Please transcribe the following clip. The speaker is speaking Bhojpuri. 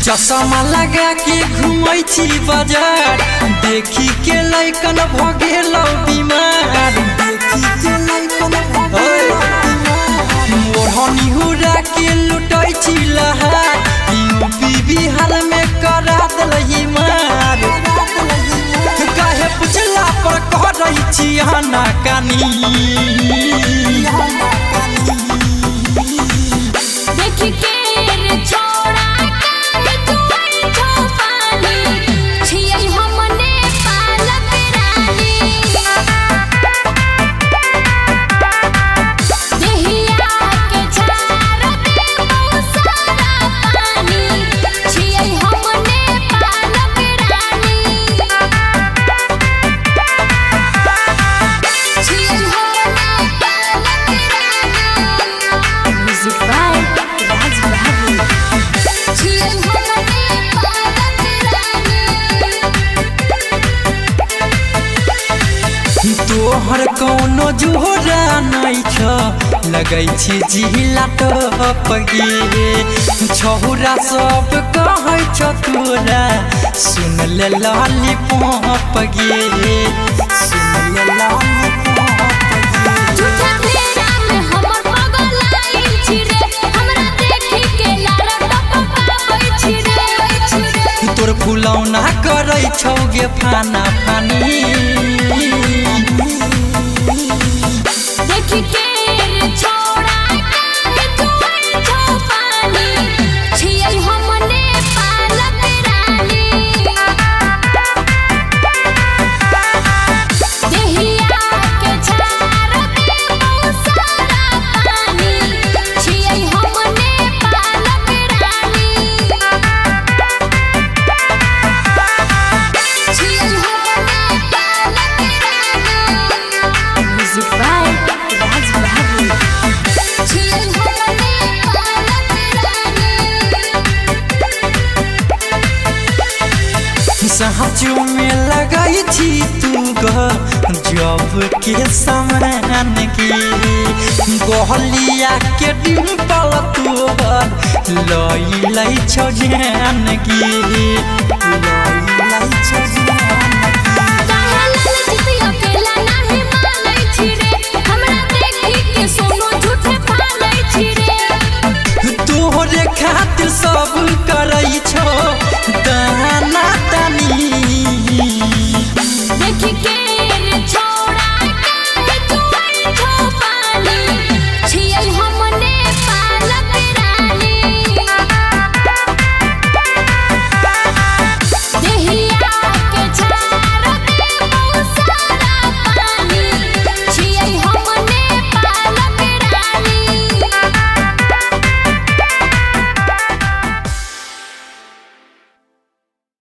चश्मा लगा के घूमै छी बाजार, देखी के लइकन भगेलौ बीमार। देखी के लइकन भगेलौ बीमार, मोरहनी हुरा के लुटै छी लहार। यूपी बिहार में करा देलही मार, काहे पुछला पर कहै छी हना कानी। देखी के तोहर कौनो जोरा नहीं छ, लगै छी जिला टप गे। छहुरा सब कहै छ तोरा, सुन ले लॉलीपॉप गे। सुन ले लॉलीपॉप गे। झूठा तेरा में हमर पागल आइल छी रे, हमरा देखी के लारा टपकाबै छी रे। तोर फुलौना करै छौ गे फाना फानी। देखी के छोड़ा के तोर छौ पानी, छियै हमने पालक रानी। देहिया के झाड़ दे सारा पानी, छियै हमने पालक रानी। छियै हमने पालक रानी। म्यूजिक बाय सहजो में लगाई छी तू जब के समान की। गहलिया के डिम्पल तोहर लई छौ जान की। लई छौ जान